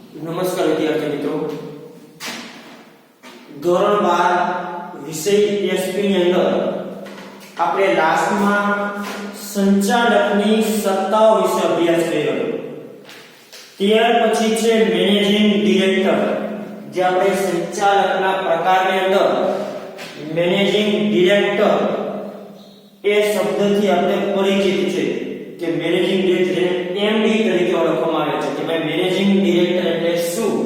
નમસ્કાર વિદ્યાર્થી મિત્રો, ધોરણ 12 વિષય એસપી ની અંદર આપણે લાસ્ટમાં સંચાલકની સત્તાઓ વિશે અભ્યાસ કર્યો. ત્યાર પછી છે મેનેજિંગ ડિરેક્ટર, જે આપણે સંચાલકના પ્રકારની અંદર મેનેજિંગ ડિરેક્ટર એ શબ્દથી આપણે પરિચિત છે કે મેનેજિંગ ડિરેક્ટર એમડી તરીકે ઓળખવામાં આવે છે કે ભાઈ મેનેજિંગ ડિરેક્ટર એટલે શું,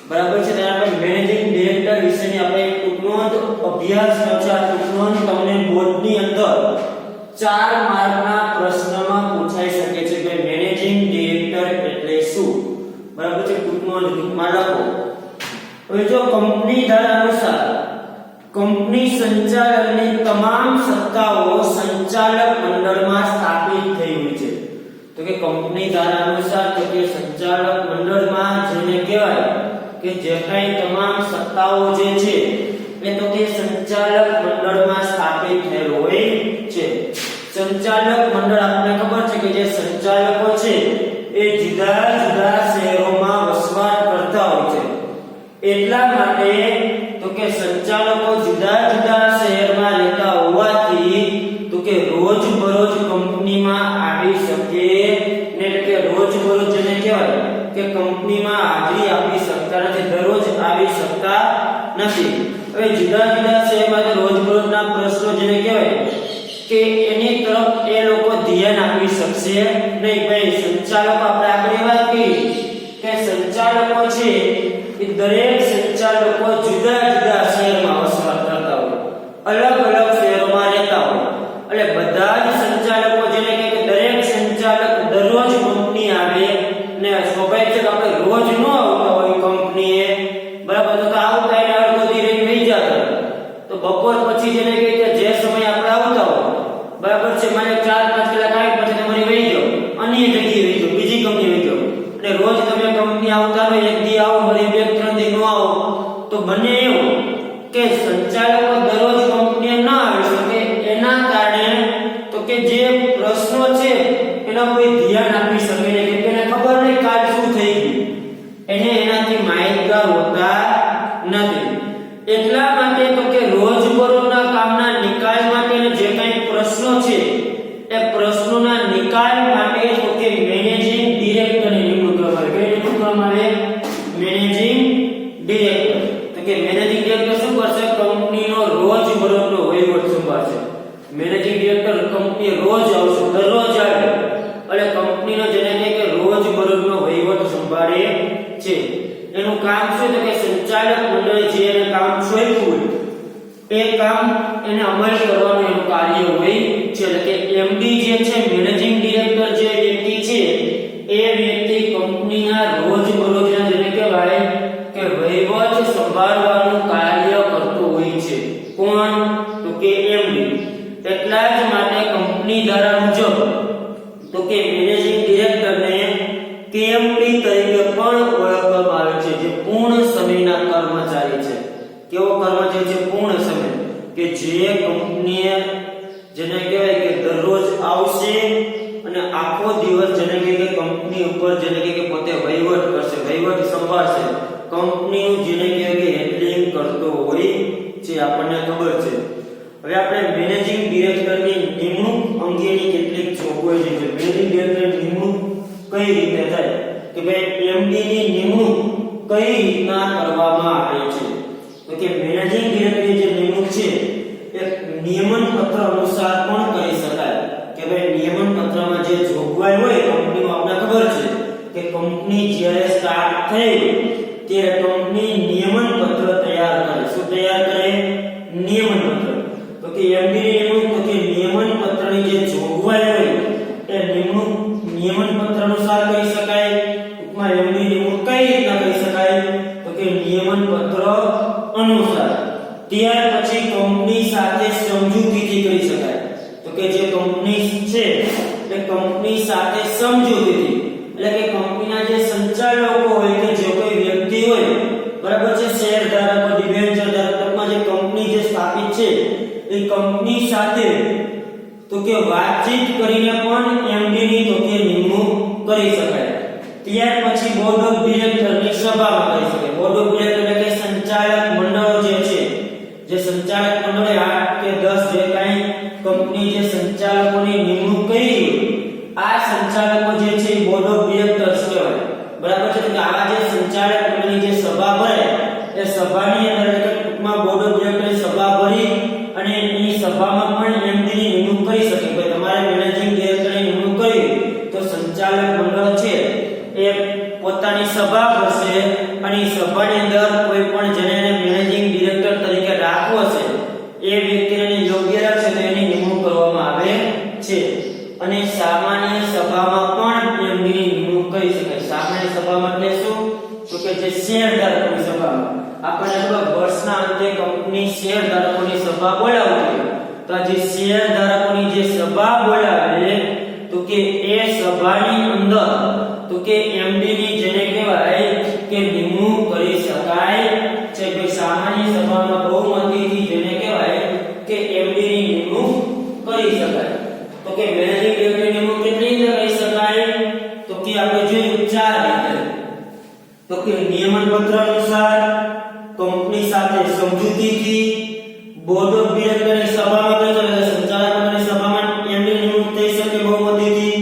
બરાબર છે. ત્યારે આપણે મેનેજિંગ ડિરેક્ટર વિશેની આપણે ટૂંકનોંધ અભ્યાસ કર્યો છે. આ ટૂંકનોંધ તમને બોર્ડની અંદર 4 માર્કના પ્રશ્નમાં પૂછાઈ શકે છે કે મેનેજિંગ ડિરેક્ટર એટલે શું, બરાબર છે. ટૂંકનોંધ ટૂંકમાં લખો. હવે જો કંપની ધારા અનુસાર કંપની સંચાલનની તમામ સત્તાઓ સંચાલક મંડળમાં સ્થાપિત થઈ હોય છે. તો કે કંપની ધારા અનુસાર તો કે સંચાલક મંડળમાં જેને કહેવાય કે જે કાંઈ તમામ સત્તાઓ જે છે એ તો કે સંચાલક મંડળમાં સ્થાપિત થયેલ હોય છે. સંચાલક મંડળ આપણને ખબર છે કે જે સંચાલકો છે એ જુદા જુદા શહેરોમાં વસવાટ કરતા હોય છે. એટલા માટે તો કે સંચાલકો જુદા જુદા શહેરમાં રહેતા હોવાથી તો કે રોજબરોજ કંપનીમાં આવી શકે ને, એટલે કે રોજબરોજ જેને કહેવાય કે કંપનીમાં હાજરી આપી શકતા નથી, દરરોજ આવી શકતા નથી. હવે જુદા જુદા શહેરમાં રોજબરોજના પ્રશ્નો જેને કહેવાય કે એની તરફ એ લોકો ધ્યાન આપી શકશે નહીં. ભાઈ સંચાલકો આપણે આગળ વાત કરી કે સંચાલકો છે એ દરેક સંચાલકો જુદા જુદા શહેરમાં વસવાટ કરતા હોય, અલગ અલગ શહેરોમાં રહેતા હોય. એટલે બધા જ સંચાલકો જેને કે દરેક સંચાલક દરરોજ કંપની આવે ને સ્વાભાવિક છે કે આપણે રોજ ન આવતા હોય કંપનીએ, બરાબર, તો આવતા એને અડધોથી રહી વહી જતા. તો બપોર પછી જેને કે જે સમય આપણે આવતા હોય, બરાબર છે, મને 4-5 કલાક આવી પછી તમારી વહી જાઓ, અન્ય જગ્યાએ વહી જાઓ, બીજી કંપની વહી જાઓ. એટલે રોજ તમે કંપની આવતા હોય, એક દી આવો, ફરી 2-3 દી નો આવો, તો બને એવું કે સંચાલકો દરરોજ કંપનીએ ન આવી શકે. એના કારણે તો કે જે પ્રશ્નો છે એના કોઈ ધ્યાન આપી શકે નહીં, કે એને ખબર નહીં કાલ શું થઈ ગયું, એને એનાથી માહિતગાર હોતા નથી. એટલા માટે તો કે રોજબરોજના કામના નિકાલ માટે જે કંઈ પ્રશ્નો છે એ પ્રશ્નોના નિકાલ માટે તો કે મેનેજિંગ ડિરેક્ટરની નિમણૂક કરવામાં આવે. મેનેજિંગ ડિરેક્ટર તો કે મેનેજિંગ ડિરેક્ટર શું કરશે? કંપનીનો રોજબરોજનો વહીવટ સંભાળશે. મેનેજિંગ ડિરેક્ટર કંપની રોજ આવશે, દરરોજ આવે, એટલે કંપનીનો જેને કે રોજબરોજનો વહીવટ સંભાળે છે. એનું કામ શું છે કે સંચાલક મંડળે જે એને કામ સોંપ્યું હોય એ કામ એને અમલ કરવાનું એનું કાર્ય હોય છે. એટલે કે એમડી જે છે, મેનેજિંગ ડિરેક્ટર જે વ્યક્તિ છે એ વ્યક્તિ કંપનીના રોજબરોજના જેને કહેવાય કે વહીવટ સંભાળવાનું કાર્ય કરતો હોય છે. કોણ? તો કે એમડી. એટલા જ માટે કંપની ધારા મુજબ તો કે મેનેજિંગ ડિરેક્ટરને કેએમડી તરીકે પણ ઓળખવામાં આવે છે, જે પૂર્ણ સમયના કર્મચારી છે. કેવો કર્મચારી છે? પૂર્ણ સમય, કે જે કંપનીએ જેને કહેવાય કે દરરોજ આવશે અને આખો દિવસ જેને કે કંપની ઉપર જેને કે પોતે વહીવટ કરશે, વહીવટ સંભાળશે, કંપનીનું જેને કહેવાય કે હેન્ડલિંગ કરતો હોય છે. આપણને ખબર છે. હવે આપણે મેનેજિંગ ડિરેક્ટરની નિમણૂક અંગેની કેટલીક જોગવાઈ છે. મેનેજિંગ ડિરેક્ટરની નિમણૂક કઈ રીતે થાય કે ભાઈ એમડી ની નિમણૂક કઈ રીતના કરવામાં આવે છે? તો કે મેનેજિંગ ડિરેક્ટરની જે નિમણૂક છે એ નિયમન પત્ર અનુસાર પણ કરી શકાય. કે ભાઈ નિયમન પત્રમાં જે જોગવાઈ હોય કંપનીમાં, આપણને ખબર છે કે કંપની જ્યારે સ્ટાર્ટ થઈ ત્યારે કંપની નિયમન પત્ર તૈયાર કરે. શું તૈયાર કરે? નિયમન પત્ર. તો કે એમડી ની નિમણૂક તો કે નિયમન પત્રની જે જોગવાઈ હોય એ નિયમન પત્ર અનુસાર કરી શકાય. ટૂંકમાં એમડી નિમણૂક કઈ રીતના કરી શકાય? તો કે નિયમન પત્ર અનુસાર. ત્યાર પછી કંપની સાથે સમજૂતીથી કરી શકાય. તો કે જે કંપની છે એ કંપની સાથે સમજૂતીથી, એટલે કે કંપનીના જે સંચાલકો હોય કે જે કોઈ વ્યક્તિ હોય, બરાબર છે, શેરધારકો, ડિબેન્ચર ધારકોમાં જે કંપની જે સ્થાપિત છે એ કંપની સાથે તો કે વાતચીત કરીને પણ એમડી ની તો કે નિમણૂક કરી શકાય. ત્યાર પછી બોર્ડ ઓફ ડિરેક્ટરની સભામાં કરી શકે. બોર્ડ ઓફ ડિરેક્ટર એટલે કે સંચાલક મંડળ જે છે, જે સંચાલક મંડળે 8 કે 10 જે કાંઈ કંપની જે સંચાલકોની નિમણૂક કરી આ સંચાલકો જે છે બોર્ડ ઓફ ડિરેક્ટર્સ કહેવાય. બરાબર છે. તો આ જે સંચાલક મંડળની જે સભા ભરે એ સભાની અંદર એટલે ટૂંકમાં બોર્ડ ઓફ ડિરેક્ટરની સભા ભરી અને એ સભામાં પણ એમડી ની નિમણૂક કરી શકે. ભાઈ તમારે મેનેજિંગ ડિરેક્ટરની નિમણૂક કરી તો સંચાલક મંડળ છે એ પોતાની સભા ભરશે અને એ સભાની અંદર કોઈ પણ જેને મેનેજિંગ ડિરેક્ટર તરીકે રાખવો છે એ વ્યક્તિને યોગ્ય રાખશે તો એની નિમણૂક કરવામાં આવે છે. અને સામાન્ય સભામાં પણ એમડી ની નિમણૂક કરી શકાય. સામાન્ય સભામાં એટલે શું? તો કે જે શેરધારકોની સભામાં આપણે વર્ષના અંતે કંપની શેરધારકોની સભા બોલાવતી તો આ જે શેરધારકોની જે સભા બોલાવે તો કે એ સભાની અંદર તો કે એમડી ની જેને કહેવાય કે નિમણૂક કરી શકાય છે. કે સામાન્ય સભામાં બહુમતીથી જેને કહેવાય કે એમડી ની નિમણૂક કરી શકાય. તો કે મેનેજિંગ ડિરેક્ટરની નિમણૂક કેટલી રીતે કરી શકાય? તો કે આપણે જોયું 4 રીતે. તો કે નિયમન પત્ર અનુસાર, કંપની સાથે સમજૂતીથી, બોર્ડ ઓફ ડિરેક્ટરની સભામાં કરી શકે, સંચાલક મંડળની સભામાં એમડી નિમણૂક થઈ શકે બહુમતીથી,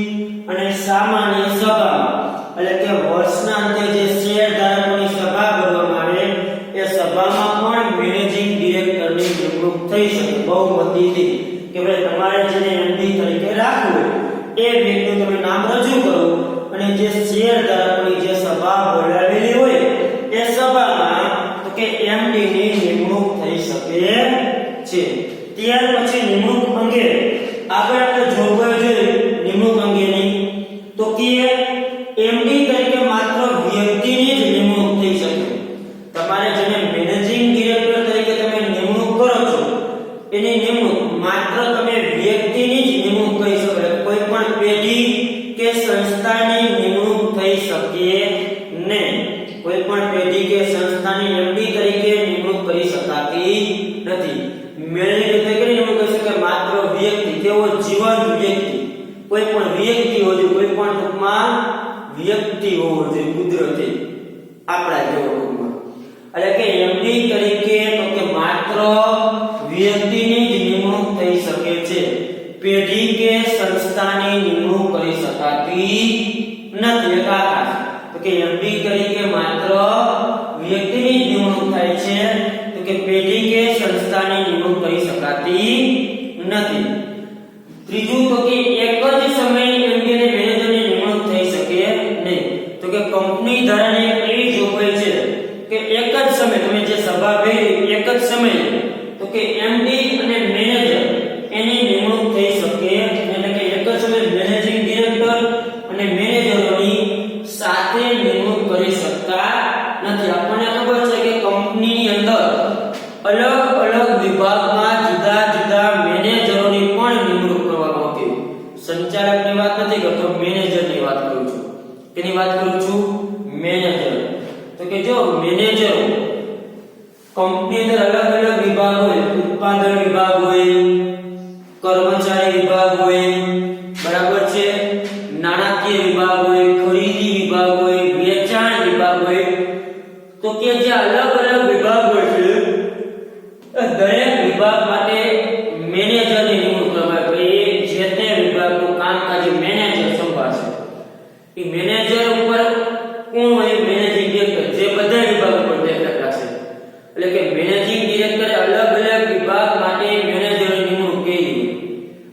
અને સામાન્ય સભામાં એટલે કે વર્ષના અંતે જે શેરધારકોની સભા ભરવામાં આવે એ સભામાં પણ મેનેજિંગ ડિરેક્ટરની નિમણૂક થઈ શકે બહુમતીથી. કે ભાઈ તમારે જેને એમડી તરીકે રાખવું એ વ્યક્તિનું તમે નામ રજૂ કરો અને જે શેરધારકોની જે સભા બોલાવેલી હોય એ સભામાં તો કે એમડી ની નિમણૂક થઈ શકે છે. ત્યાર પછી નિમણૂક અંગે આગળ આપણે જોગવાઈ જોઈએ નિમણૂક અંગેની. તો કે એમડી તરીકે માત્ર વ્યક્તિની જ નિમણૂક થઈ શકે. તમારે જેને મેનેજિંગ ડિરેક્ટર તરીકે તમે નિમણૂક કરો છો એની નિમણૂક માત્ર તમે વ્યક્તિની જ નિમણૂક કરી શકો. કોઈ પણ પેઢી કે સંસ્થાની નિમણૂક થઈ શકે નહીં. કોઈ પણ પેઢી કે સંસ્થાની એમડી તરીકે નિમણૂક કરી શકાતી નથી. મેનેજિંગ તરીકે નિમણૂક કરી શકે માત્ર વ્યક્તિ, તેઓ જીવંત વ્યક્તિ, કોઈ પણ વ્યક્તિ હોજો, કોઈ પણ ટૂંકમાં વ્યક્તિ હોવો જોઈએ કુદરતી આપણા જેવો ટૂંકમાં. એટલે કે એમડી તરીકે તો કે માત્ર વ્યક્તિની જ નિમણૂક થઈ શકે છે. પેઢી કે સંસ્થાની નિમણૂક કરી શકાતી નથી. તો કે એમડી તરીકે માત્ર વ્યક્તિની જ નિમણૂક થાય છે તો કે પેઢી કે સંસ્થાની નિમણૂક કરી શકાતી નથી. ત્રીજું તો કે એક જ સમયે એમડી અને મેનેજરની નિમણૂક થઈ શકે નહીં. તો કે કંપની ધારાની એવી જોગવાઈ છે કે એક જ સમયે તમે જે સભા ભરી એક જ સમયે તો કે એમડી અને મેનેજર એની નિમણૂક થઈ શકે. એટલે કે એક જ સમયે મેનેજિંગ ડિરેક્ટર અને મેનેજરોની સાથે નિમણૂક કરી શકતા નથી. આપણને ખબર છે કે કંપનીની અંદર અલગ અલગ વિભાગમાં જુદા જુદા મેનેજરોની પણ નિમણૂક કરવામાં આવતી. સંચાલકની વાત નથી કરતો, મેનેજરની વાત કરું છું. કેની વાત કરું છું? મેનેજર. તો કે જો મેનેજરો કંપની અંદર અલગ અલગ વિભાગ હોય, ઉત્પાદન વિભાગ હોય, કર્મચારી વિભાગ હોય, બરાબર છે, નાણાકીય વિભાગ હોય, ખરીદી વિભાગ હોય, વેચાણ વિભાગ હોય. તો કે જે અલગ અલગ વિભાગ હોય છે દરેક વિભાગ માટે મેનેજરની નિમણૂક કરવામાં આવે. એ જે તે વિભાગનું કામકાજ મેનેજર સંભાળશે. એ મેનેજર ઉપર કોણ હોય? મેનેજિંગ ડિરેક્ટર, જે બધા વિભાગ ઉપર દેખરેખ રાખશે. એટલે કે મેનેજિંગ ડિરેક્ટરે અલગ અલગ વિભાગ માટે મેનેજરની નિમણૂક કરી.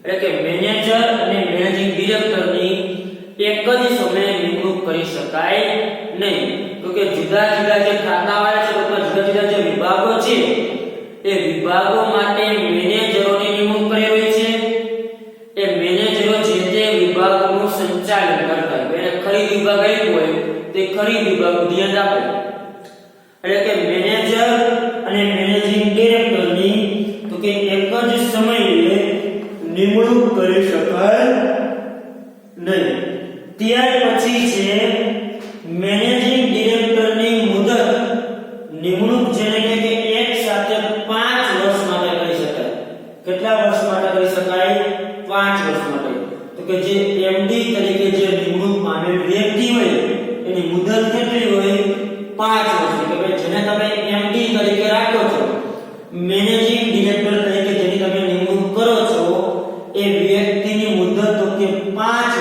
એટલે કે મેનેજર અને મેનેજિંગ ડિરેક્ટરની એક જ સમયે નિમણૂક કરી શકાય નહીં. તો કે જુદા જુદા જે ખાતાવાળા છે અથવા જુદા જુદા જે વિભાગો છે એ વિભાગો માટે મેનેજરોની નિમણૂક કરી હોય છે. એ મેનેજરો જે તે વિભાગનું સંચાલન કરતા હોય. એને ખરીદ વિભાગ આપ્યો હોય તે ખરીદ વિભાગનું ધ્યાન રાખે. એટલે કે મેનેજર અને મેનેજિંગ ડિરેક્ટરની તો કે એક જ સમયે નિમણૂક કરી શકાય નહીં. ત્યાર પછી છે મેનેજિંગ ડિરેક્ટરની મુદત નિમણૂક જેને કે એક સાથે 5 વર્ષ માટે કરી શકાય. કેટલા વર્ષ માટે કરી શકાય? 5 વર્ષ માટે. તો કે જે એમડી તરીકે જે નિમણૂક પામેલ વ્યક્તિ હોય એની મુદત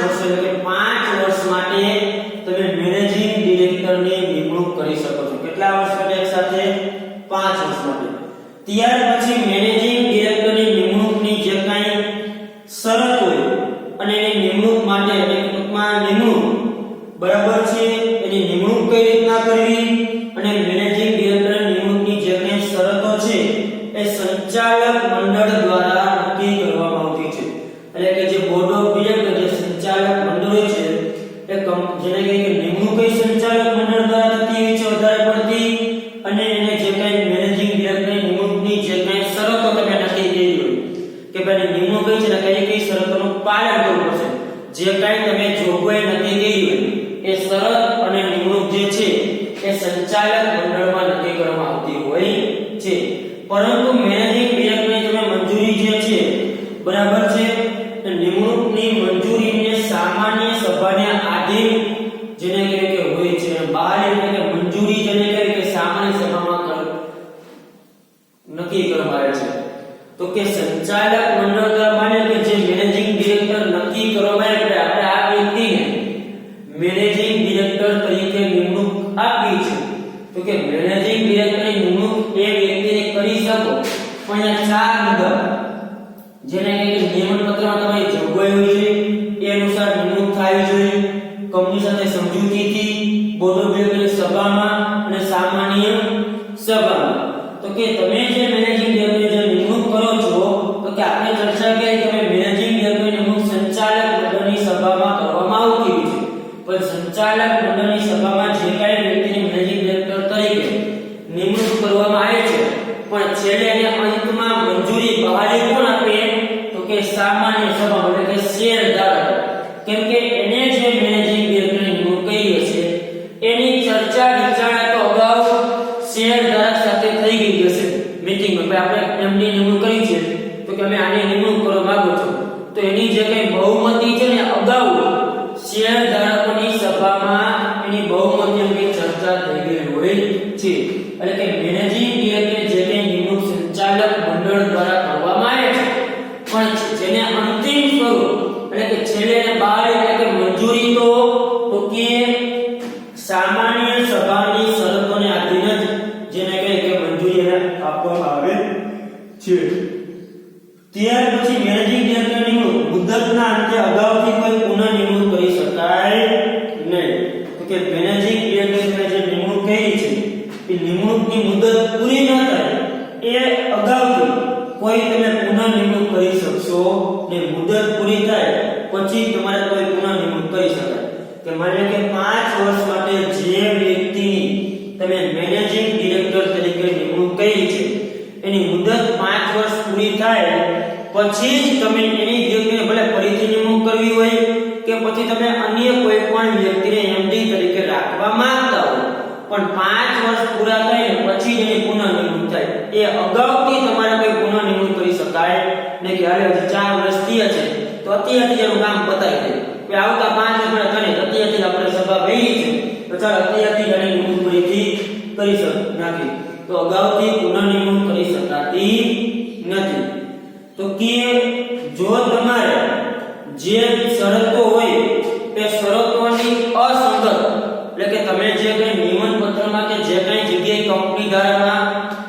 વર્ષ એટલે કે 5 વર્ષ માટે તમે મેનેજિંગ ડિરેક્ટરની નિમણૂક કરી શકો છો. કેટલા વર્ષ માટે એકસાથે? 5 વર્ષ માટે. ત્યાર પછી મેનેજિંગ ડિરેક્ટરની નિમણૂકની જે કાંઈ શરત હોય અને એની નિમણૂક માટે એટલે ટૂંકમાં નિમણૂક બરાબર છે, એની નિમણૂક કઈ રીતના કરવી અને મેનેજિંગ ડિરેક્ટરની નિમણૂકની જે કાંઈ શરતો છે એ સંચાલક મંડળ દ્વારા નક્કી કરવામાં આવતી છે. એટલે કે જે બોર્ડ ઓફ ડિરેક્ટર જે સંચાલક મંડળ છે એ જેને કહે કે નિમણૂક કઈ સંચાલક મંડળ દ્વારા થતી હોય છે વધારે પડતી, અને એને જે કાંઈ મેનેજિંગ ડિરેક્ટરની નિમણૂકની જે કાંઈ શરતો તમે નક્કી કરી હોય કે ભાઈ નિમણૂક કઈ છે ને કઈ કઈ શરતોનું પાલન કરવું પડશે, જે કાંઈ તમે જોગવાઈ નક્કી કરી હોય એ શરત અને નિમણૂક જે છે એ સંચાલક મંડળમાં નક્કી કરવામાં આવતી હોય છે. પરંતુ મેનેજિંગ ડિરેક્ટરની તમે મંજૂરી જે છે બરાબર છે, નિમણૂકની મંજૂરીને સામાન્ય સભાને આધીન જેને કહે કે હોય છે, બહાર એટલે કે મંજૂરી જેને કહે કે સામાન્ય સભામાં નક્કી કરવામાં આવે છે. તો કે સંચાલક મંડળ દ્વારા માને કે જે મેનેજિંગ ડિરેક્ટર નક્કી કરવામાં આવે કે આપણે આ વ્યક્તિને મેનેજિંગ ડિરેક્ટર તરીકે નિમણૂક આપી છે, તો કે મેનેજિંગ ડિરેક્ટરની નિમણૂક એ વ્યક્તિને કરી શકો પણ અહીંયા 4 મુદ્દા જેને કહે કે નિયમન પત્રમાં તમારી જોગવાઈ હોય છે એ અનુસાર નિમણૂક થવી જોઈએ, કંપની સાથે સમજૂતીથી, બોર્ડ ઓફ ડિરેક્ટરની સભામાં અને સામાન્ય સભામાં. તો કે તમે જે મેનેજિંગ ડિરેક્ટરની જે નિમણૂક કરો છો તો કે આપણે ચર્ચા કરી કે મેનેજિંગ ડિરેક્ટરની નિમણૂક સંચાલક મંડળની સભામાં કરવામાં આવતી હોય છે, પણ સંચાલક મંડળની સભામાં જે કાંઈ વ્યક્તિની મેનેજિંગ ડિરેક્ટર તરીકે નિમણૂક કરવામાં આવે છે પણ છેલ્લે અને અંતમાં મંજૂરી બહાર કોણ આપે તો કે સામાન્ય સભા એટલે કે શેરધારક. કેમ કે એને જે મેનેજિંગ ડિરેક્ટરની નિમણૂક કરી હશે એની ચર્ચા વિચારણા તો અગાઉ શેરધારક સાથે થઈ ગઈ હશે મીટિંગમાં. આપણે એમની નિમણૂક કરી છે તો કે અમે આની નિમણૂક કરવા માંગો છો, તો એની જે કઈ બહુમતી છે ને અગાઉ શેરધારકોની સભામાં એની બહુમતી અંગે ચર્ચા થઈ ગઈ હોય છે. એટલે કે મેનેજિંગ ડિરેક્ટર જે કઈ નિમણૂક સંચાલક મંડળ દ્વારા કરવામાં આવે છે પણ જેને અંતિમ સ્વરૂપ એટલે કે છેલ્લે ને બહાર એટલે કે મંજૂરી તો કે સામાન્ય સભાની શરતોને આધીન જ જેને કહે કે મંજૂરી એને આપવામાં આવે છે. ત્યાર પછી મેનેજિંગ ડિરેક્ટરની નિમણૂક મુદ્દતના અંતે અગાઉથી કોઈ પુનઃ નિમણૂક કરી શકાય નહીં. તો કે મેનેજિંગ ડિરેક્ટરની જે નિમણૂક કરી છે એ નિમણૂકની મુદ્દત પૂરી ન થાય એ અગાઉથી કોઈ તમે પુનઃ નિમણૂક કરી શકશો ને મુદ્દત પૂરી થાય પછી તમારે કોઈ પુનઃ નિમણૂક કરી શકાય. કે માની કે 5 વર્ષ માટે જે વ્યક્તિની તમે મેનેજિંગ ડિરેક્ટર તરીકે નિમણૂક કરી છે એની મુદ્દત 5 વર્ષ પૂરી થાય પછી જ તમે એની વ્યક્તિને ભલે ફરીથી નિમણૂક કરવી હોય કે પછી તમે અન્ય કોઈ પણ વ્યક્તિને એમડી તરીકે રાખવા માંગતા હો પણ 5 વર્ષ પૂરા થાય પછી જ એની પુનઃ નિમણૂક થાય એ અગાઉથી તમારે કોઈ પુનઃ નિમણૂક કરી શકાય ને કે હાલે 4 વર્ષ થયા છે તો અત્યારથી જેનું કામ પતાવી દે કે આવતા 5 વર્ષ કરે અત્યારથી આપણે સભા ભરી છે તો ચાલ અત્યારથી એની નિમણૂક ફરીથી કરી નાખી તો અગાઉથી પુનઃ નિમણૂક કરી શકાતી નથી. તો કે જો તમારે જે શરતો હોય એ શરતોની અસંગત એટલે કે તમે જે કઈ નિયમન પત્રમાં કે જે કઈ જગ્યાએ કંપની દ્વારા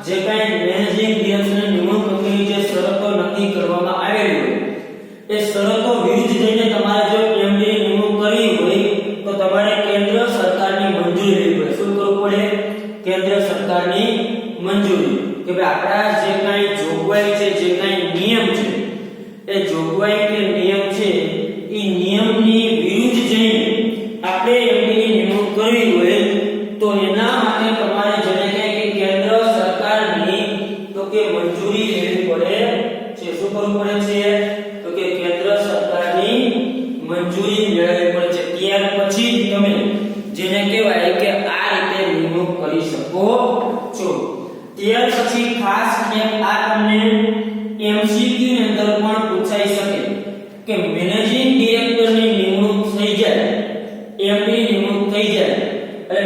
જે કઈ મેનેજિંગ ડિરેક્ટરની નિમણૂક અંગેની જે શરતો નક્કી કરવામાં આવેલી હોય એ શરતો વિરુદ્ધ જઈને તમારે જો એમડી ની નિમણૂક કરવી હોય તો તમારે કેન્દ્ર સરકારની મંજૂરી લેવી પડે. શું કરવું પડે? કેન્દ્ર સરકારની મંજૂરી કે ભાઈ આપણા જે કઈ જોગવાઈ છે જે કઈ નિયમ છે એ જોગવાઈ કે નિયમ છે એ નિયમની વિરુદ્ધ જઈને આપણે એમડી ની નિમણૂક કરવી હોય તો એના માટે તમારે જેને કહે કે કેન્દ્ર સરકારની તો કે મંજૂરી લેવી પડે છે. શું કરવું પડે છે? તો કે કેન્દ્ર સરકારની મંજૂરી મેળવવી પડે છે. ત્યાર પછી જ તમે જેને કહેવાય કે આ રીતે નિમણૂક કરી શકો છો. ત્યાર પછી ખાસ એક આ તમને એમસીક્યુ ની અંદર પણ પૂછાઈ શકે કે મેનેજિંગ ડિરેક્ટરની નિમણૂક થઈ જાય એમડી નિમણૂક થઈ જાય એટલે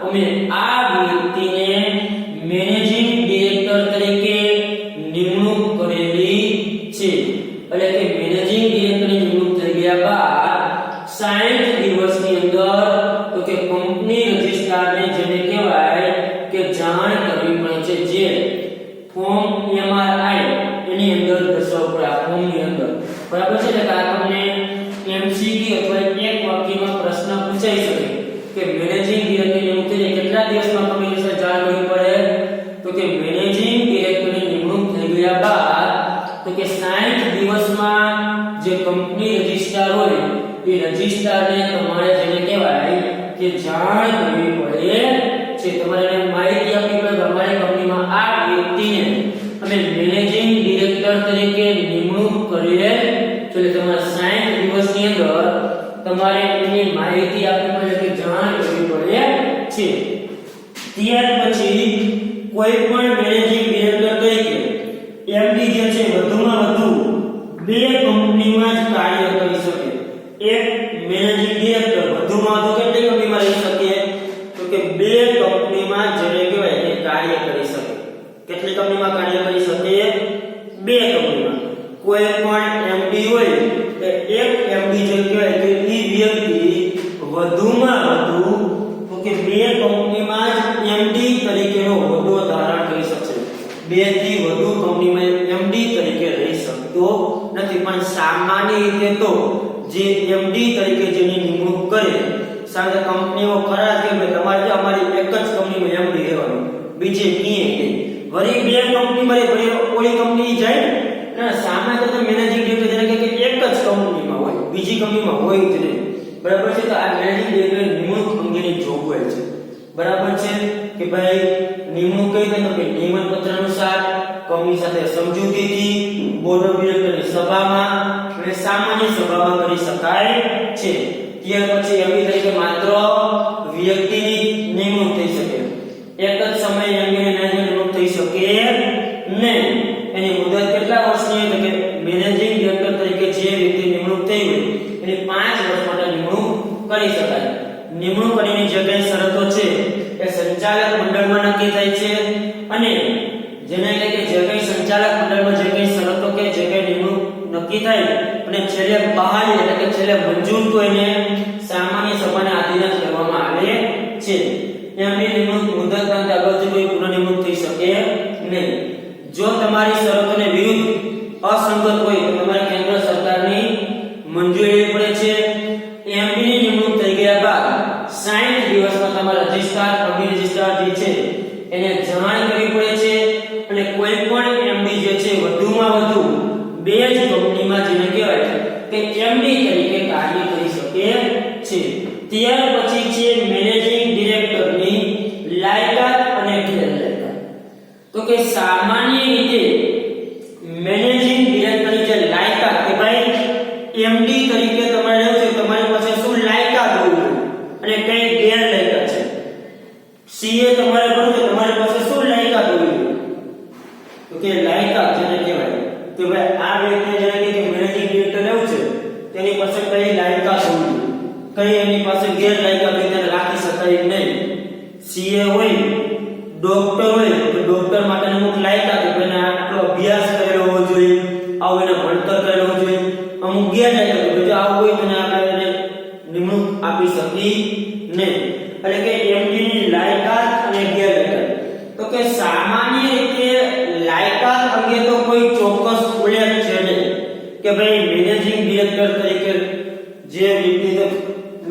અમે આ વ્યક્તિને મેનેજિંગ ડિરેક્ટર તરીકે નિમણૂક કરેલી છે. એટલે કે મેનેજિંગ ડિરેક્ટરની નિમણૂક થઈ ગયા બાદ 60 દિવસની અંદર તો કે કંપની રજિસ્ટ્રારને જેને કહેવાય કે જાણ કરવી પડે છે, જે ફોર્મ MRI એની અંદર દર્શાવવું પડે. આ ફોર્મની અંદર બરાબર છે. એટલે આ તમને MCQ અથવા એક વાક્યમાં પ્રશ્ન પૂછાઈ શકે કે મેનેજિંગ ડિરેક્ટરની નિમણૂક થઈ કેટલા દિવસમાં કંપની રજિસ્ટ્રાર જાણ કરવી પડે? તો કે મેનેજિંગ ડિરેક્ટરની નિમણૂક થઈ ગયા બાદ તો કે 60 દિવસમાં જે કંપની રજિસ્ટ્રાર હોય એ રજિસ્ટ્રારને તમારે જેને કહેવાય કે જાણ કરવી પડે છે. તમારે માહિતી આપવી પડે તમારી કંપનીમાં આ વ્યક્તિને અમે મેનેજિંગ ડિરેક્ટર તરીકે નિમણૂક કરીએ છે. એટલે તમારે 60 દિવસની અંદર તમારે એની માહિતી આપવી પડે કે જાણ કરવી પડે છે. ત્યાર પછી કોઈ પણ મેનેજિંગ ડિરેક્ટર તરીકે એમડી જે છે વધુમાં વધુ 2 કંપનીમાં જ કાર્ય કરી શકે. એક મેનેજિંગ ડિરેક્ટર વધુમાં વધુ કેટલી કંપનીમાં રહી શકે? તો કે 2 કંપનીમાં જેને કહેવાય કે કાર્ય કરી શકે. કેટલી કંપનીમાં કાર્ય કરી શકે? 2 કંપનીમાં. કોઈ પણ એમડી હોય તો એક એમડી જે કહેવાય કે એ વ્યક્તિ વધુમાં વધુ તો કે 2 કંપનીમાં જ એમડી તરીકેનો હોદ્દો ધારણ કરી શકશે. 2 થી વધુ કંપનીમાં એમડી તરીકે રહી શકતો નથી. પણ સામાન્ય રીતે તો જે એમડી તરીકે જેની નિમણૂક કરે સાથે કંપનીઓ ખરા કે તમારે અમારી એક જ કંપનીમાં એમડી રહેવાનું, બીજે ક્યાંય નહીં. વળી 2 કંપનીમાં વળી ઓલી કંપની જાય ને સામાન્ય તો મેનેજિંગ ડિરેક્ટર જેને કે એક જ કંપનીમાં હોય, બીજી કંપનીમાં હોય જ નહીં. બરાબર છે. તો આ મેનેજિંગ ડિરેક્ટર નિમણૂક અંગેની જોગવાઈ છે. બરાબર છે કે ભાઈ નિમણૂક કઈ રીતે? તો કે નિયમન પત્ર અનુસાર કંપની સાથે સમજૂતીથી બોર્ડ ઓફ ડિરેક્ટરની સભામાં અને સામાન્ય સભામાં કરી શકાય છે. ત્યાર પછી એમડી તરીકે માત્ર વ્યક્તિની નિમણૂક થઈ શકે. એક જ સમયે એમડી નિમણૂક થઈ શકે નહીં. એની મુદત કેટલા વર્ષની? તો કે મેનેજિંગ ડિરેક્ટર તરીકે જે વ્યક્તિ નિમણૂક થઈ હોય એની 5 વર્ષ માટે નિમણૂક કરી શકાય. નિમણૂક કરીની જે કંઈ શરતો છે એ સંચાલક મંડળમાં નક્કી થાય છે અને જેને એટલે કે જે કંઈ સંચાલક મંડળમાં જે કંઈ શરતો કે જે કંઈ નિમણૂક નક્કી થાય અને છેલ્લે બહાલી એટલે કે છેલ્લે મંજૂર તો એને સામાન્ય સભાના આધીન જ કરવામાં આવે છે. એમની નિમણૂક મુદત અંતે આગળથી કોઈ પુનઃ નિમણૂક થઈ શકે નહીં. જો તમારી શરતોને વિરુદ્ધ અસંગત હોય તો તમારે કેન્દ્ર સરકારની મંજૂરી લેવી પડે છે. એમડીની નિમણૂક થઈ ગયા બાદ 60 દિવસમાં તમારા રજિસ્ટ્રાર કંપની રજિસ્ટ્રાર જે છે એને જાણ કરવી પડે છે અને કોઈ પણ એમડી જે છે વધુમાં વધુ 2 જ કંપનીમાં જેને કહેવાય કે એમડી તરીકે કાર્ય કરી શકે છે. ત્યાર પછી છે મેનેજિંગ ડિરેક્ટરની લાયકાત અને ગેરલાયકાત. તો કે સામાન્ય રીતે મેનેજિંગ ડિરેક્ટરની જે લાયકાત કે ભાઈ એમડી તરીકે તમારે રહેવું છે, તમારી પાસે શું લાયકાત હોવી અને કઈ ગેરલાયકાત છે. સીએ તમારે ભણવું છે, તમારી પાસે શું લાયકાત હોવી? તો કે લાયકાત જેને કહેવાય કે ભાઈ આ વ્યક્તિ જેને કે મેનેજિંગ ડિરેક્ટર રહેવું છે તેની પાસે કઈ લાયકાત હોવી, કઈ એની પાસે ગેરલાયકાત હોય તેને રાખી શકાય નહીં. સીએ હોય, ડોક્ટર હોય તો ડોક્ટર માટે અમુક લાયકાત હોય, એને આટલો અભ્યાસ કરેલો હોવો જોઈએ, આવું એને ભણતર કરેલો હોવો જોઈએ. અમુક ગેરલાયકાત હોય જો આવું હોય તો આપણે નિમણૂક આપી શકી નહીં. એટલે કે એમડી ની લાયકાત અને ગેરલાયકાત. તો કે સામાન્ય રીતે લાયકાત અંગે તો કોઈ ચોક્કસ ઉલ્લેખ છે નહીં કે ભાઈ મેનેજિંગ ડિરેક્ટર તરીકે જે વ્યક્તિને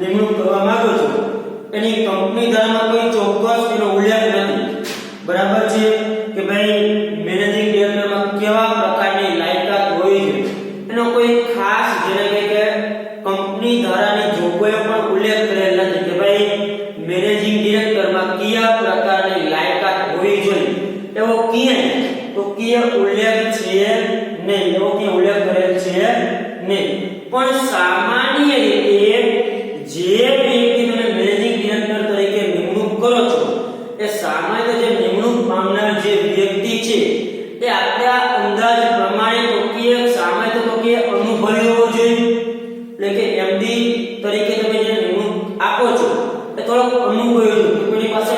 નિમણૂક કરવા માંગો છો એની કંપની ધારામાં કોઈ ચોક્કસ એનો ઉલ્લેખ નથી. બરાબર છે કે ભાઈ મેનેજિંગ ડિરેક્ટરમાં કેવા પ્રકારની લાયકાત હોવી જોઈએ એનો કોઈ ખાસ જેને કે કંપની ધારાની જોગવાઈઓ પણ ઉલ્લેખ કરેલ નથી કે ભાઈ મેનેજિંગ ડિરેક્ટરમાં કયા પ્રકારની લાયકાત હોવી જોઈએ એવો ક્યાંય તો કે ઉલ્લેખ છે નહીં, એવો કે ઉલ્લેખ કરેલ છે નહીં. પણ સામાન્ય રીતે જે વ્યક્તિ તમે મેનેજિંગ ડિરેક્ટર તરીકે નિમણૂક કરો છો એ સામાન્ય જે નિમણૂક પામનાર જે વ્યક્તિ છે એ આપણા અંદાજ પ્રમાણે તો કે સામાન્ય તો કે અનુભવી હોવો જોઈએ. એટલે કે એમડી તરીકે તમે જે નિમણૂક આપો છો એ થોડોક અનુભવી હોય, કોઈની પાસે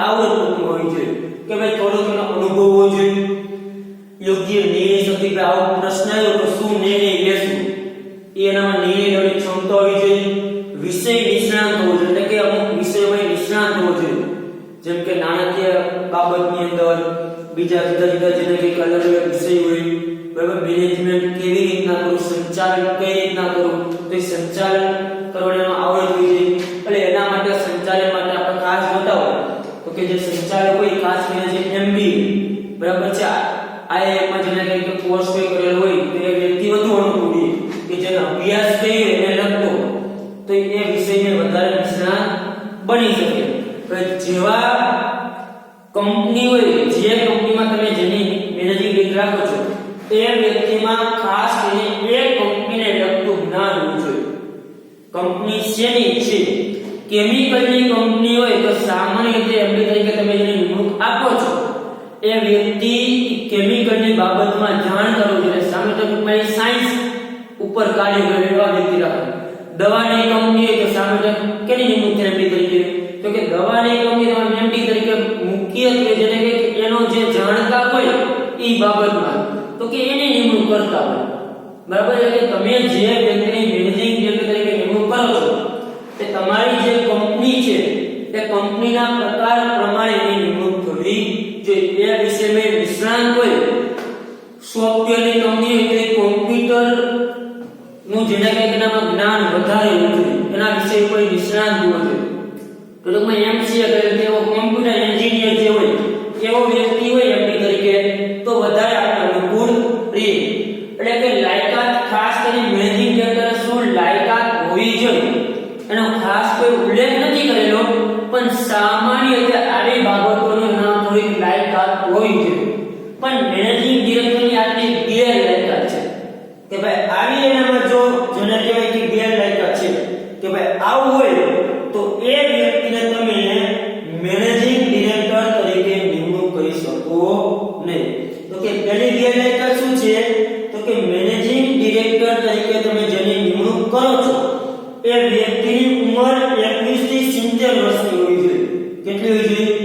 આવડત હોવી જોઈએ કે ભાઈ થોડો ઘણો અનુભવ હોવો જોઈએ, યોગ્ય નિર્ણય શક્તિ કે આવો પ્રશ્ન આવ્યો તો શું નિર્ણય લેશું એનામાં નિર્ણય લેવાની ક્ષમતા હોવી જોઈએ, વિષય નિષ્ણાત હોવો જોઈએ એટલે કે અમુક વિષયમાં નિષ્ણાત હોવો જોઈએ, જેમ કે નાણાકીય બાબતની અંદર બીજા જુદા જુદા જેને કંઈક અલગ અલગ વિષય હોય, બરાબર, મેનેજમેન્ટ કેવી રીતના કરવું, સંચાલન કઈ રીતના કરવું, તો એ સંચાલન કરવાની આવડત હોવી જોઈએ. એટલે એના માટે સંચાલન માટે આપણે ખાસ બતાવો તો કે જે સંચાલક હોય ખાસ કરીને જે એમબી બરાબર છે આઈઆઈએમ માં જેને કંઈક કોર્સ કોઈ કરેલો હોય તે વ્યક્તિ વધુ અનુકૂળ કે જેનો અભ્યાસ કર્યો એને લગતો તો એ વિષયને વધારે નિષ્ણાત બની શકે. જેવા કંપની હોય જે કંપનીમાં તમે જેની મેનેજિંગ ડિરેક્ટર રાખો છો એ વ્યક્તિમાં ખાસ કરીને એ કંપનીને લગતું જ્ઞાન હોવું જોઈએ. કંપની શેની છે, કેમિકલની કંપની હોય તો સામાન્ય રીતે એમડી તરીકે તમે જેને નિમણૂક આપો છો એ વ્યક્તિ કેમિકલની બાબતમાં જાણકાર હોવું જોઈએ. સામે ટૂંકમાં સાયન્સ ઉપર કાર્ય કરે એવા વ્યક્તિ રાખો. દવાની કંપની હોય તો સામે કેની નિમણૂક થાય એમડી તરીકે, તો કે દવાની કંપની તમે એમડી તરીકે મુખ્યત્વે જેને કે એનો જે જાણકાર હોય એ બાબતમાં તો કે એની નિમણૂક કરતા હોય, બરાબર. એટલે તમે જે વ્યક્તિની મેનેજિંગ ડિરેક્ટર તરીકે નિમણૂક કરો છો તે તમારી જે કંપની છે તે કંપનીના પ્રકાર પ્રમાણે એની નિમણૂક થવી જોઈએ. એ વિષયમાં નિષ્ણાત હોય, સોફ્ટવેરની કંપની હોય તો કોમ્પ્યુટર નું જેને કંઈક એનામાં જ્ઞાન વધારે હોવું જોઈએ, એના વિષય પર નિષ્ણાત હોવું જોઈએ. તો ટૂંકમાં એમસીએ કરે તેવો કોમ્પ્યુટર એન્જિનિયર જે હોય એવો વ્યક્તિ હોય એમડી તરીકે તો વધારે આપણે અનુકૂળ રહે. એટલે કે લાયકાત ખાસ કરીને મેનેજિંગ ડિરેક્ટર શું લાયકાત હોવી જોઈએ એનો ખાસ કોઈ ઉલ્લેખ નથી કરેલો, પણ સામાન્ય રીતે આવી બાબતોનું નામ થોડી લાયકાત હોવી જોઈએ. પણ મેનેજિંગ ડિરેક્ટરની આટલી ગેરલાયકાત છે કે ભાઈ આવી એનામાં જો જેને કહેવાય કે ગેરલાયકાત છે કે ભાઈ આવું હોય તો એ વ્યક્તિને તમે મેનેજિંગ ડિરેક્ટર તરીકે નિમણૂક કરી શકો નહીં. તો કે પહેલી ગેરલાયકાત શું છે તો કે મેનેજિંગ ડિરેક્ટર તરીકે તમે જેની નિમણૂક કરો છો એ વ્યક્તિની ઉંમર 21 થી 70 વર્ષની હોવી જોઈએ. કેટલી હોવી જોઈએ?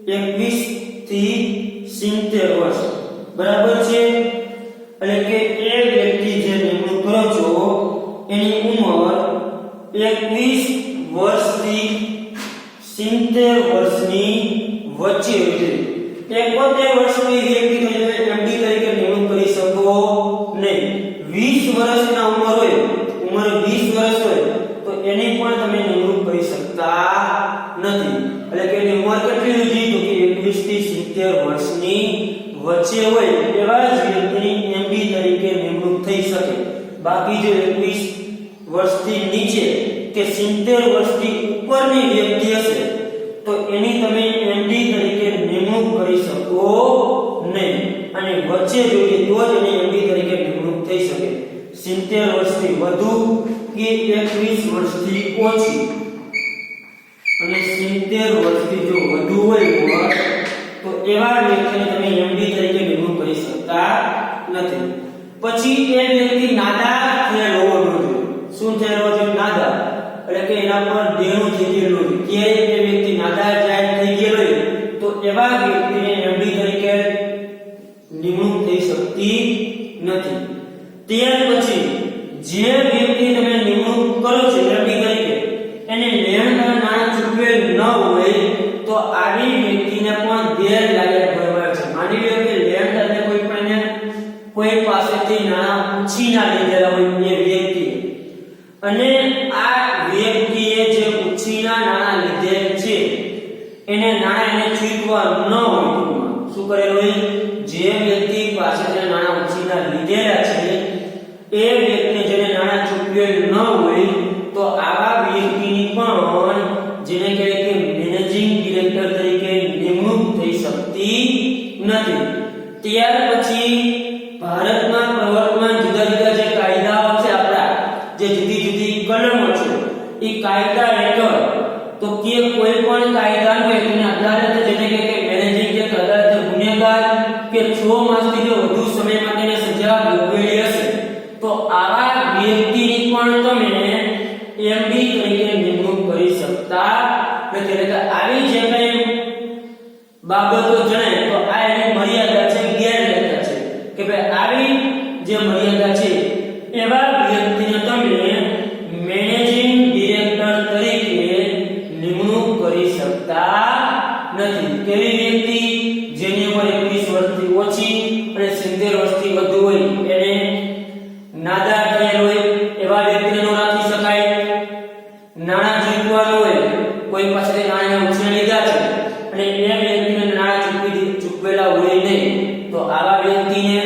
21 થી 70 વર્ષ, બરાબર છે. એટલે કે એ વ્યક્તિ જે નિમણૂક કરો છો એની ઉંમર 21 વર્ષથી 70 વર્ષની વચ્ચે હોય છે. 71 વર્ષની વ્યક્તિ તમે એમડી તરીકે નિમણૂક કરી શકો નહીં. 20 વર્ષના ઉંમર 20 વર્ષ હોય તો એની પણ તમે નિમણૂક કરી શકતા નથી. એટલે કે એની ઉંમર કેટલી હોવી જોઈએ તો કે 21 થી 70 વર્ષની વચ્ચે હોય એવા જ વ્યક્તિની એમડી તરીકે નિમણૂક થઈ શકે. બાકી જો 21 વર્ષથી નીચે કે 70 વર્ષથી ઉપરની વ્યક્તિ હશે તો એની તમે એમડી તરીકે નિમણૂક કરી શકો નહીં. અને વચ્ચે જોઈએ તો જ એની એમડી તરીકે નિમણૂક થઈ શકે. 70 વર્ષથી વધુ કે 21 વર્ષથી ઓછી અને 70 વર્ષથી જો વધુ હોય તો એવા વ્યક્તિને તમે એમડી તરીકે નિમણૂક કરી શકતા નથી. પછી એ વ્યક્તિ નાદાર થયેલો હોવો જોઈએ. શું થયેલો છે? નાદાર. એટલે કે એના પર દેણું થઈ ગયેલું હોય. ક્યારેય એ વ્યક્તિ નાદાર જાહેર થઈ ગયેલો હોય તો એવા વ્યક્તિને એમડી તરીકે નિમણૂક થઈ શકતી નથી. ત્યાર પછી જે વ્યક્તિ તમે નિમણૂક કરો છો એમડી તરીકે એને લેણદાર નાણાં ચૂકવેલ ન હોય તો આવી વ્યક્તિને પણ ગેરલાયક ગણવાય છે. માની લો કે લેણદારને કોઈ પાસેથી નાણાં ઉછીના લીધેલા હોય એ વ્યક્તિ અને આ વ્યક્તિએ જે ઉછીના નાણાં લીધેલ છે એને નાણાં એને ચૂકવવા ન હોય. શું કરેલું હોય? જે વ્યક્તિ પાસેથી નાણાં ઉછીના લીધેલા છે એ વ્યક્તિને જેને નાણાં ચૂકવેલ ન હોય તો આવા વ્યક્તિની પણ જેને કહેવાય કે મેનેજિંગ ડિરેક્ટર તરીકે નિમણૂક થઈ શકતી નથી. ત્યાર પછી ભારતમાં પ્રવર્તમાન જુદા જુદા જે કાયદાઓ છે આપણા જે જુદી જુદી કલમો છે એ કાયદા હેઠળ તો કે કોઈ પણ કાયદા હોય તેને અદાલત જેને કે મેનેજિંગ જે અદાલત ગુનેગાર કે 6 માસથી જો વધુ સમય માટેની સજા ભોગવેલી હશે તો આવા વ્યક્તિની પણ તમે એમડી તરીકે નિમણૂક કરી શકતા નથી. એટલે આવી જે કંઈ બાબતો જણાય તો આ એની મર્યાદા છે, ગેરલાયકાત છે કે ભાઈ આવી જે મર્યાદા છે એવા વ્યક્તિને તમે મેનેજિંગ ડિરેક્ટર તરીકે નિમણૂક કરી શકતા નથી. કેવી વ્યક્તિ? જેની ઉંમર 21 વર્ષથી ઓછી અને 70 વર્ષથી વધુ હોય, એને નાદાર થયેલ હોય એવા વ્યક્તિને ન રાખી શકાય. નાણાં ચૂકવવાનું હોય, કોઈ પાસેથી નાણાં ઉછીના લીધા છે અને એ વ્યક્તિને નાણાં ચૂકવેલા હોય નહીં, તો આવા વ્યક્તિને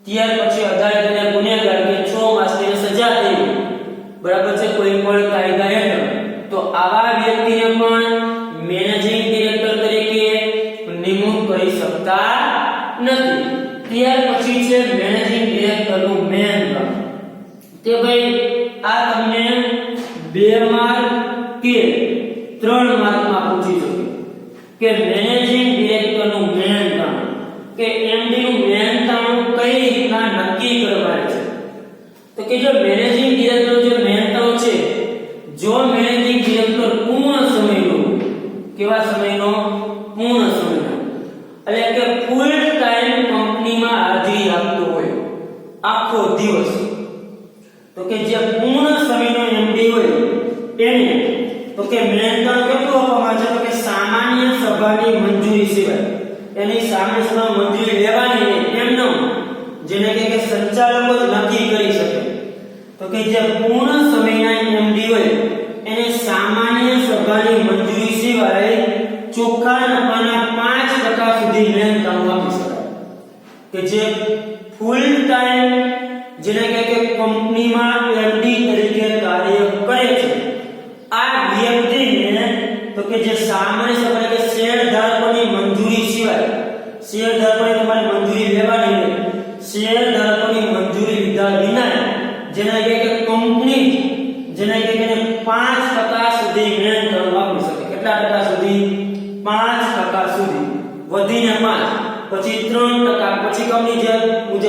ત્યાર પછી અદાલતને ગુનેગાર કે 6 માસની સજા થઈ, બરાબર છે, કોઈ પણ કાયદા હેઠળ, તો આવા વ્યક્તિને પણ મેનેજિંગ ડિરેક્ટર તરીકે નિમણૂક કરી શકતા નથી. ત્યાર પછી છે મેનેજિંગ ડિરેક્ટરનું મેન કામ. તે ભાઈ આ તમને 2 માર્ક કે 3 માર્કમાં પૂછી શકે કે મેનેજિંગ ડિરેક્ટરનું મેન કામ કે એમડી નું મેન કામ કઈ રીતના નક્કી કરવાનું છે. તો કે જો મેનેજિંગ ડિરેક્ટર જે મેન કામ છે, જો મેનેજિંગ ડિરેક્ટર પૂર્ણ સમયનો, કેવા સમયનો? પૂર્ણ સમયનો, એટલે કે ફૂલ ટાઈમ કંપનીમાં હાજરી આપતો હોય આખો દિવસ, તો કે જે પૂર્ણ સમયનો એમડી હોય એને તો કે મેન કામ કેટલું આપવામાં આવે છે? તો કે સામાન્ય સભાની મંજૂરી સિવાય, એની સામાન્ય સભા મંજૂરી લેવાની નહીં, એમનો જેને કે સંચાલકો જ નક્કી કરી શકે. તો કે જે પૂર્ણ સમયના એમડી હોય એને સામાન્ય સભાની મંજૂરી સિવાય ચોખ્ખા નફાના 5% સુધી મેન કામ આપી શકાય. કે જે ફૂલ ટાઈમ જેને કે કંપનીમાં એમડી તરીકે કાર્ય કરે છે, આ વ્યક્તિને તો કે જે સામાન્ય સભા કે શેર ધારકોની મંજૂરી સિવાય, શેર ધારકોની તમારે મંજૂરી લેવાની છે, શેર ધારકોની મંજૂરી લીધા વિના જેને કે કંપની જેને કે 5% સુધી મેન કામ આપી શકે. કેટલા ટકા સુધી? 5% સુધી, વધીને 5, પછી 3%, પછી કંપની જે મુજબ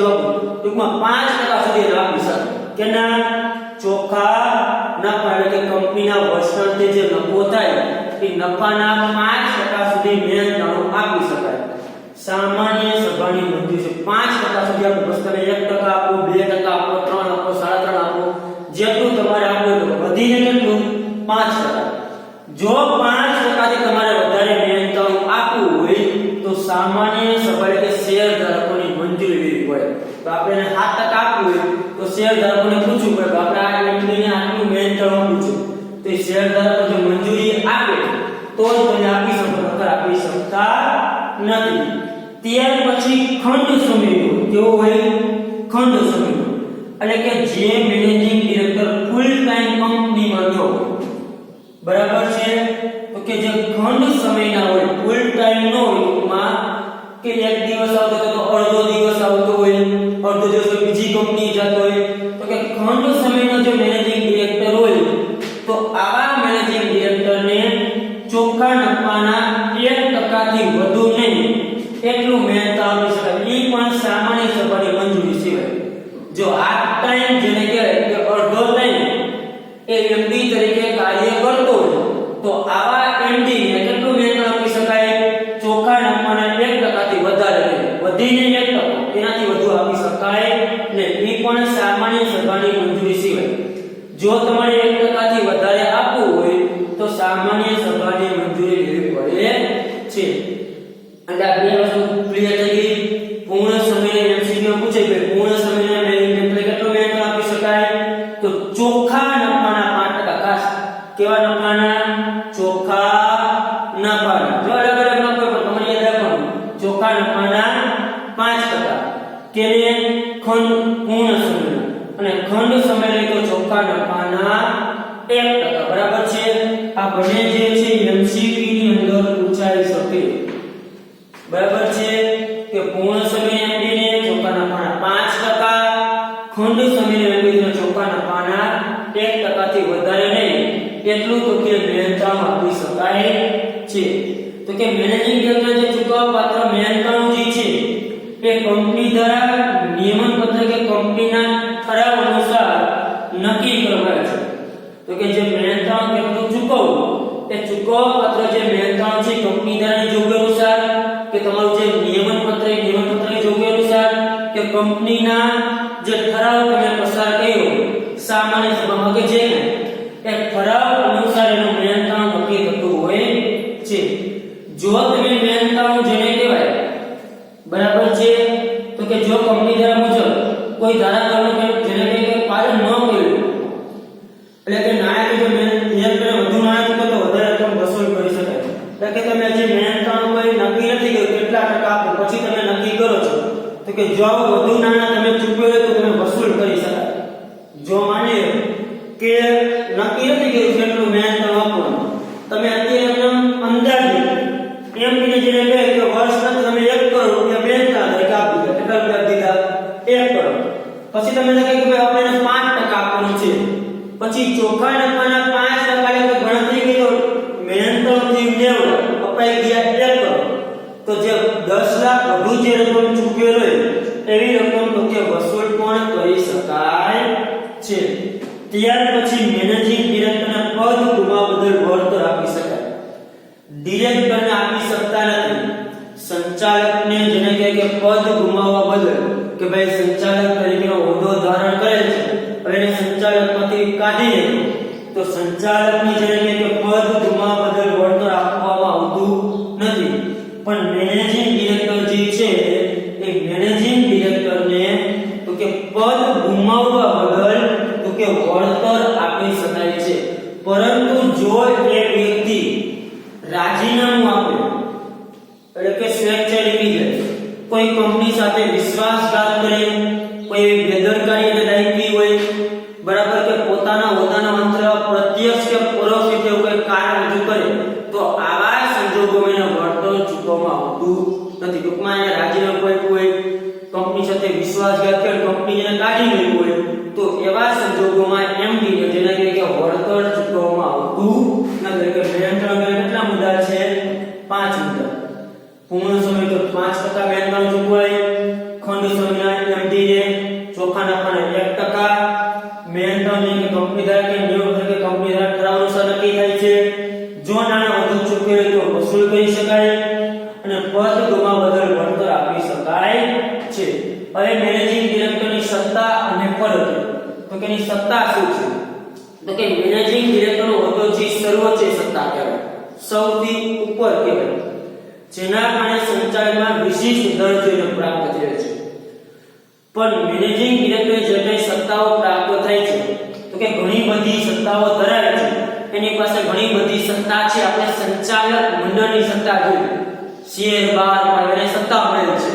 ટૂંકમાં 5% સુધી આપી શકે. કેના? ચોખ્ખા નફા, એટલે કે કંપનીના વર્ષાંતે જે નફો થાય એ નફાના 5% સુધી મેન કામ આપી શકાય. સામાન્ય સભાની મંજૂરી છે 5% સુધી આપો. બસ તમે 1% આપો, 2% આપો, 3 આપો, 3.5 આપો, જેટલું તમારે આપવું હોય. વધીને કેટલું? 5%. જો 5% થી તમારે વધારે મેન કામ આપવું હોય તો સામાન્ય સભા એટલે કે શેર ધારકોની મંજૂરી લેવી પડે. તો આપણે 7% આપવું હોય તો શેર ધારકોને પૂછવું પડે કે આપણે આ કંપનીને આટલું મેન કામ આપવું છે, તો એ શેર ધારકો જો મંજૂરી આપે તો જ તમે આપી શકો, નકર આપી શકતા નથી. ત્યાર પછી ખંડ સમયનો કેવો હોય? ખંડ સમયનો, એટલે કે જે મેનેજિંગ ડિરેક્ટર ફૂલ ટાઈમ કંપનીમાં ન હોય, બરાબર છે, તો કે જે ખંડ સમયના હોય, ફૂલ ટાઈમ ન હોય, માં કે એક દિવસ આવતો તો અડધો દિવસ આવતો હોય, અડધો દિવસ બીજી કંપની જતો હોય, તો કે ખંડ સમયનો જે મેનેજિંગ ડિરેક્ટર હોય તો આવા મેનેજિંગ ડિરેક્ટરને ચોખ્ખા નફાના 1% થી વધુ નહીં એટલું મેન કામ આપી શકાય. એ પણ સામાન્ય સભાની મંજૂરી સિવાય. જો આ ટાઈમ જેને કહેવાય કે અડધો ટાઈમ એ એમડી તરીકે કાર્ય કરતો હોય તો આવા એમડી ને કેટલું મેન કામ આપી શકાય? ચોખ્ખા નફાના 1% થી વધારે નહીં, વધીને 1%, એનાથી વધુ આપી શકાય ને. એ પણ સામાન્ય સભાની મંજૂરી સિવાય. જો તમારે 1% થી વધારે આપવું હોય તો સામાન્ય સભાની મંજૂરી લેવી પડે છે. એટલે આ બે વસ્તુ ક્લિયર થઈ ગઈ. પૂર્ણ સમયે એમસીક્યુ પૂછે કે પૂર્ણ સમયે મેનેજિંગ ડિરેક્ટર કેટલું મેન કામ આપી શકાય? તો ચોખ્ખા નફાના 5%. ખાસ કેવા નફાના? ચોખ્ખા નફાના. જો અલગ અલગ નફો પણ તમારે યાદ રાખવાનું, ચોખ્ખા નફાના 5%. કેને? ખંડ પૂર્ણ સમય, અને ખંડ સમય લે તો ચોખ્ખા નફાના 1%. બરાબર છે. આ બંને જે છે એમસીક્યુ ની અંદર પૂછાઈ શકે. બરાબર છે કે પૂર્ણ સમય એમડી ને ચોખ્ખા નફાના 5%, ખંડ સમય એમડી ને ચોખ્ખા નફાના 1% થી વધારે નહીં એટલું તો કે મેન કામ આપી શકાય છે. તો કે મેનેજિંગ ડિરેક્ટર જે ચૂકવવા પાત્ર મેન કામ જે છે એ કંપની દ્વારા નિયમન પત્ર કે કંપનીના ઠરાવ અનુસાર નક્કી કરવાય છે. તો કે જે મેન કામ કેટલું ચૂકવવું એ ચૂકવવા પત્ર જે મેન કામ છે કંપની દ્વારા જોગવાઈ અનુસાર તમારું જે નિયમન પત્ર જોગવાઈ અનુસાર કે કંપનીના જે ઠરાવ તમે પસાર કર્યો સામાન્ય સભામાં કે જે એ ઠરાવ અનુસાર એનું મેનતાણું નક્કી થતું હોય છે. જો તમે મેનતાણું જેને કહેવાય બરાબર છે તો કે જો કંપની ધારા મુજબ કોઈ ધારાધોરણ જેને કે પાલન ન કર્યું એટલે કે નાણાકીય નિયંત્રણ વધુ નાણાં ચૂકવો તો વધારે રકમ વસૂલ કરી શકાય. એટલે કે તમે જે મેનતાણું કોઈ નક્કી નથી કર્યું કેટલા ટકા આપો પછી તમે નક્કી કરો છો તો કે જો વધુ નાણાં તમે ચૂકવ્યું હોય તો તમે વસૂલ કરી શકાય. જો માની કે નક્કી નથી કર્યું કેટલું મેનતાણું આપવાનું તમે અત્યારે અંદાજે એમ કે જેને કહે કે વર્ષના તમે 1 કરોડ રૂપિયા મેનતાણું તરીકે આપી દો કેટલા રૂપિયા દીધા 1 કરોડ પછી તમે લખે કે ભાઈ આપણે 5% આપવાનું છે પછી ચોખ્ખા નફાના 5% એટલે ગણતરી કરી લો મેનતાણું થી 90 અપાઈ ગયા 1 કરોડ તો જે 10 લાખ વધુ જે રકમ ચૂકવેલ હોય એવી રકમ તો કે વસૂલ પણ કરી શકાય છે. ત્યાર પછી મેનેજિંગ ડિરેક્ટરને પદ ગુમાવ બદલ વળતર આપી શકાય. ડિરેક્ટરને આપી શકતા નથી. સંચાલકને જેને કહે કે પદ ગુમાવવા બદલ કે ભાઈ સંચાલક તરીકેનો હોદ્દો ધારણ કરે છે હવે એને સંચાલકમાંથી કાઢી દે તો સંચાલકની જેને કહે કે પદ ગુમાવવા બદલ વળતર આપવામાં આવતું નથી. પણ મેનેજિંગ ડિરેક્ટર જે છે એ મેનેજિંગ ડિરેક્ટરને તો કે પદ ગુમાવવા બદલ તો કે વળતર આપી શકાય છે. પરંતુ જો એ વ્યક્તિ રાજીનામું આપે એટલે કે સ્વેચ્છાએ નીકળી જાય કોઈ કંપની સાથે વિશ્વાસઘાત કરે કોઈ બેદરકારી અને દાયકી હોય બરાબર કે પોતાના હોદ્દાના મંત્ર પ્રત્યક્ષ કે પરોક્ષ રીતે કોઈ કારણ રજૂ કરે તો આવા સંજોગોમાં એને વળતર ચૂકવવામાં આવતું નથી. ટૂંકમાં એને રાજીનામું આપ્યું હોય કંપની સાથે વિશ્વાસઘાત કરે કંપની જેને કાઢી મૂકી હોય તો એવા સંજોગોમાં એમડી ને જેને કહે કે વળતર ચૂકવવામાં આવતું નથી. કે મેનતાણું કેટલા મુદ્દા છે 5 મુદ્દા. પૂર્ણ સમય તો 5% મેનતાણું ચૂકવાય. ખંડ સમયના એમડી ને ચોખ્ખા નફાના 1% મેનતાણું કે કંપની ધારા કે નિયમ કે કંપની ધારા ઠરાવ અનુસાર નક્કી થાય છે. જો નાણાં વધુ ચૂકવે તો વસૂલ કરી શકાય અને પદ ગુમાવ બદલ વળતર આપી શકાય છે. હવે મેનેજિંગ ડિરેક્ટરની સત્તા અને ફરજ તો કે એની સત્તા શું છે તો કે મેનેજિંગ ડિરેક્ટરનો હોદ્દો જે સર્વોચ્ચ સત્તા કહેવાય સૌથી ઉપર કહેવાય જેના કારણે સંચાલનમાં વિશિષ્ટ દરજ્જો પ્રાપ્ત થયો છે. પણ મેનેજિંગ ડિરેક્ટર જે કંઈ સત્તાઓ પ્રાપ્ત થાય છે તો કે ઘણી બધી સત્તાઓ ધરાવે છે એની પાસે ઘણી બધી સત્તા છે. આપણે સંચાલક મંડળની સત્તા જોઈ શેર બહાર એને સત્તા મળે છે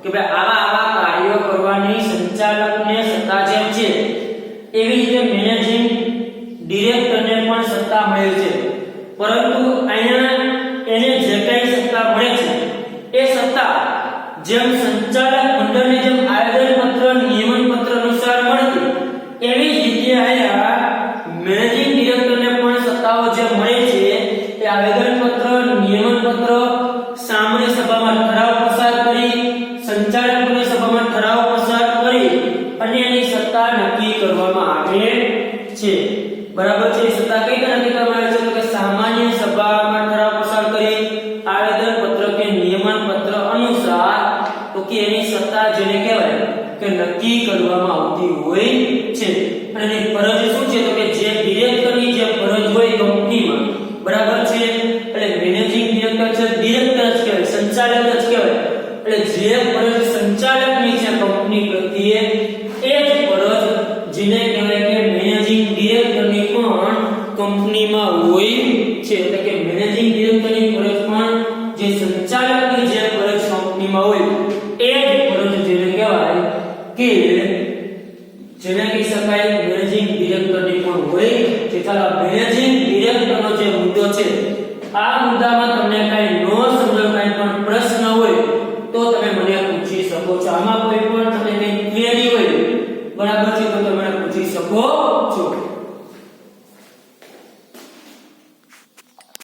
કે ભાઈ આવા કાર્યો કરવાની સંચાલકને સત્તા જેમ છે એવી રીતે મેનેજિંગ ડિરેક્ટરને પણ સત્તા મળે છે. પરંતુ અહીંયા એને જે કંઈ સત્તા મળે છે એ સત્તા જેમ સંચાલક મંડળને જેમ આયોજન પત્ર નિયમન પત્ર અનુસાર મળતી એવી જ રીતે અહીંયા મેનેજિંગ ડિરેક્ટરને પણ સત્તાઓ જે મળે છે એ આયોજન પત્ર નિયમન પત્ર સામાન્ય સભામાં ઠરાવ પસાર કરી સંચાલક મંડળ સભામાં ઠરાવ પસાર કરી અને એની સત્તા નક્કી કરવામાં આવે છે. બરાબર છે. સત્તા કઈ રીતે નક્કી કરવામાં આવે છે તો કે સામાન્ય સભામાં ઠરાવ પસાર કરી આવેદન પત્ર કે નિયમન પત્ર અનુસાર તો કે એની સત્તા જેને કહેવાય કે નક્કી કરવામાં આવતી હોય છે. અને એની ફરજ શું છે તો કે જે ડિરેક્ટરની જે ફરજ હોય કંપનીમાં બરાબર છે એટલે મેનેજિંગ ડિરેક્ટર છે ડિરેક્ટર જ કહેવાય સંચાલક જ કહેવાય એટલે જે ફરજ સંચાલકની છે કંપની પ્રત્યે એ જ ફરજ જેને કહેવાય કે મેનેજિંગ ડિરેક્ટરની પણ કંપનીમાં હોય છે. એટલે કે મેનેજિંગ ડિરેક્ટરની ફરજ પણ જે સંચાલકની જે ફરજ કંપનીમાં હોય એ જ ફરજ જેને કહેવાય કે જેને કહી શકાય મેનેજિંગ ડિરેક્ટરની પણ હોય છે. ચાલો મેનેજિંગ ડિરેક્ટરનો જે મુદ્દો છે આ મુદ્દામાં તમને કાંઈ ન સમજાય કાંઈ પણ પ્રશ્ન હોય તો તમે મને પૂછી શકો છો. આમાં કોઈ પણ તમને કંઈ ક્વેરી હોય બરાબર